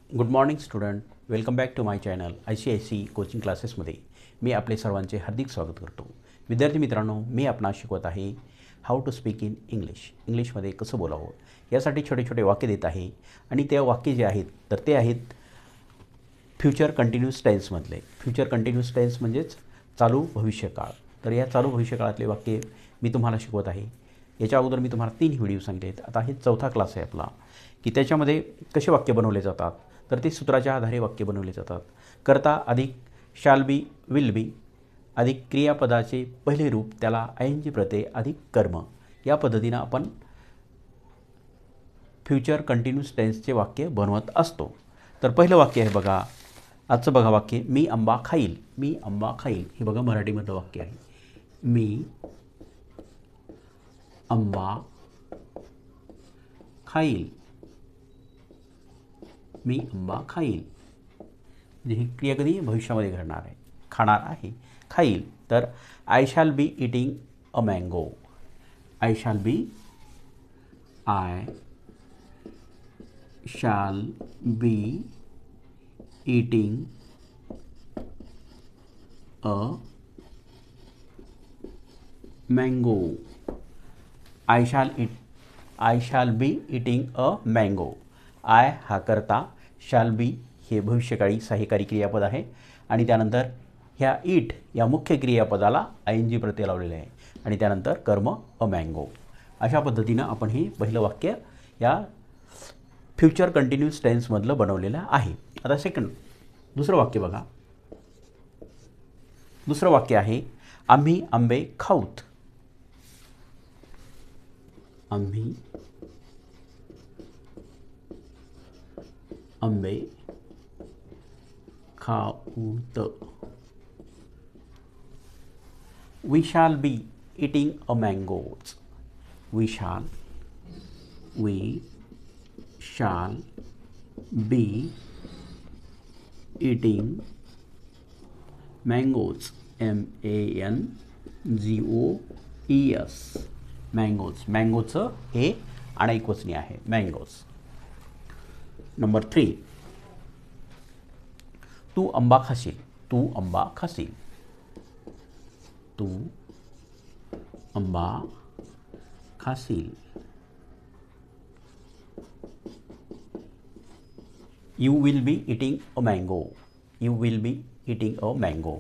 Good morning student. Welcome back to my channel ICIC coaching क्लासेसमध्ये मी आपले सर्वांचे हार्दिक स्वागत करतो. विद्यार्थी मित्रांनो, मी आपणास शिकवत आहे हाऊ टू स्पीक इन इंग्लिशमध्ये कसं बोलावं यासाठी छोटे छोटे वाक्य देत आहे. आणि त्या वाक्य जे आहेत तर ते आहेत फ्युचर कंटिन्यूस टेन्समधले. फ्युचर कंटिन्यूस टेन्स म्हणजेच चालू भविष्यकाळ. तर या चालू भविष्यकाळातले वाक्य मी तुम्हाला शिकवत आहे. याच्या अगोदर मी तुम्हाला 3 व्हिडिओ सांगितले आहेत. आता हे चौथा क्लास आहे आपला, की त्याच्यामध्ये कसे वाक्य बनवले जातात. तर ते सूत्राच्या आधारे वाक्य बनवले जातात. करता अधिक शाल बी विल बी अधिक क्रियापदाचे पहिले रूप त्याला ING प्रत्यय अधिक कर्म, या पद्धतीनं आपण फ्युचर कंटिन्यूस टेन्सचे वाक्य बनवत असतो. तर पहिलं वाक्य आहे बघा, आजचं बघा वाक्य, मी आंबा खाईल. मी आंबा खाईल हे बघा मराठीमधलं वाक्य आहे. मी आंबा खाईल. मी आंबा खाईल म्हणजे ही क्रिया कधी भविष्यामध्ये घडणार आहे, खाणार आहे. खाईल तर I shall be eating a mango. I shall be eating a mango. I shall be eating a mango. I हा करता, शॅल बी हे भविष्यकाळी सहाय्यकारी क्रियापद आहे आणि त्यानंतर ह्या इट या मुख्य क्रियापदाला ING प्रत्यय लावलेले आहे आणि त्यानंतर कर्म अ मँगो. अशा पद्धतीनं आपण हे पहिलं वाक्य या फ्युचर कंटिन्यूस टेन्समधलं बनवलेलं आहे. आता दुसरं वाक्य बघा. दुसरं वाक्य आहे, आम्ही आंबे खाऊत. आम्ही आंबे खाऊत. We shall be eating a mangoes. We shall be eating mangoes. MANGOES. Mangoes. मँगोचं हे अनेक वचनी आहे, मँगोज. नंबर 3, तू आंबा खाशील. तू आंबा खाशील. तू आंबा खाशील. You will be eating a mango. You will be eating a mango.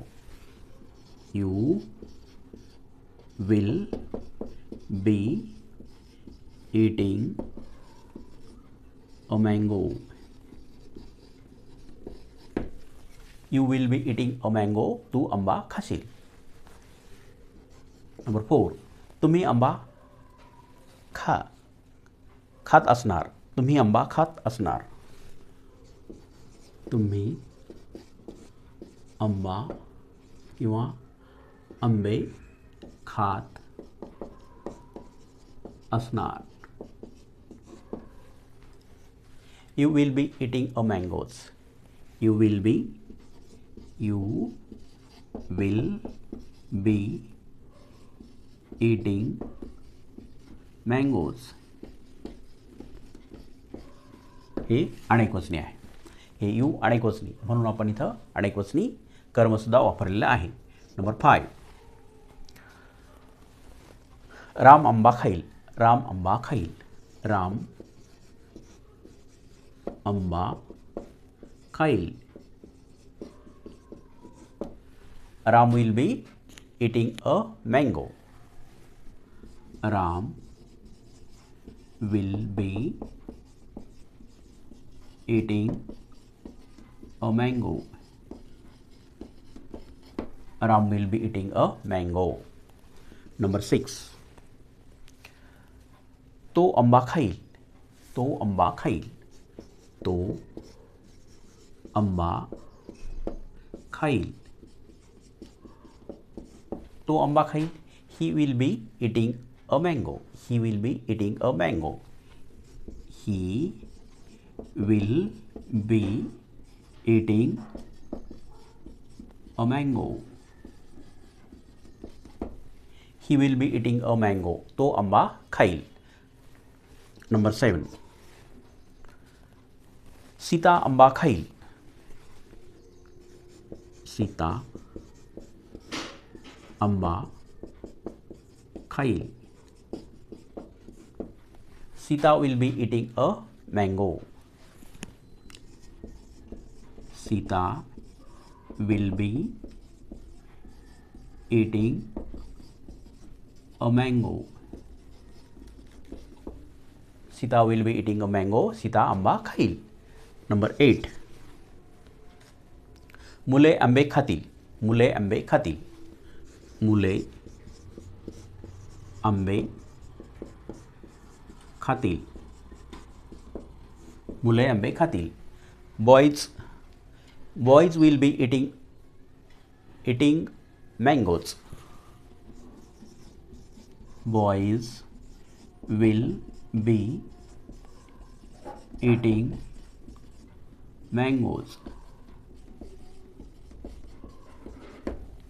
You will be eating a mango. You will be eating a mango. तू आंबा खाशील. नंबर 4, तुम्ही आंबा खात असणार. तुम्ही आंबा खात असणार. तुम्ही आंबा किंवा आंबे खात असणार. You will be eating a mangoes. You will be eating mangoes. हे अनेकवचनी आहे. हे यू अनेकवचनी म्हणून आपण इथं अनेकवचनी कर्मसुद्धा वापरलेलं आहे. नंबर 5, राम आंबा खाईल. राम आंबा खाईल. राम आंबा खाईल. Ram will be eating a mango. Ram will be eating a mango. Ram will be eating a mango. Number 6, तो आंबा खाईल. तो आंबा खाईल. तो आंबा खाईल. तो आंबा खाईल. He will be eating a mango. He will be eating a mango. He will be eating a mango. He will be eating a mango. तो आंबा खाईल. नंबर 7, सीता आंबा खाईल. सीता आंबा खाईल. Sita will be eating a mango. Sita will be eating a mango. Sita will be eating a mango. Sita आंबा खाईल. Number 8. मुले आंबे खातील. मुले आंबे खातील. मुले आंबे खातील. मुले आंबे खातील. Boys will be eating mangoes. Boys will be eating mangoes.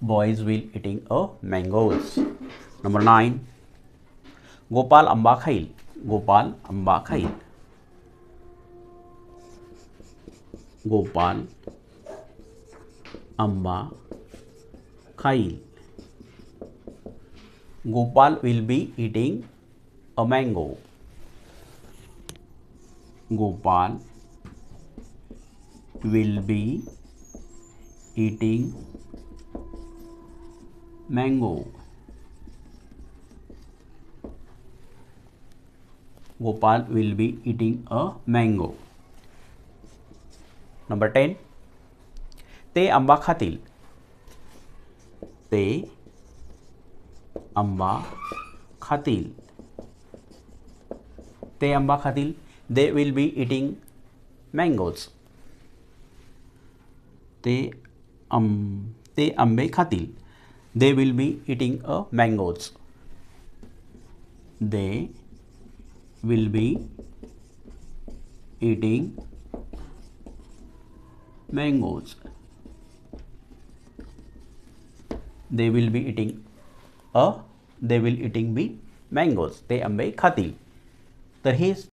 Boys will eating a mangoes. Number 9. Gopal आंबा खाईल. गोपाल आंबा खाईल. गोपाल आंबा खाईल. Gopal will be eating a mango. Gopal will be eating mango. Gopal will be eating a mango. Number 10. ते आंबा खातील. ते आंबा खातील. ते आंबा खातील. They will be eating mangoes. ते आंबे खातील. They will be eating a mangoes. They will be eating mangoes. They will be eating mangoes. ते आंबे खातील. तर हे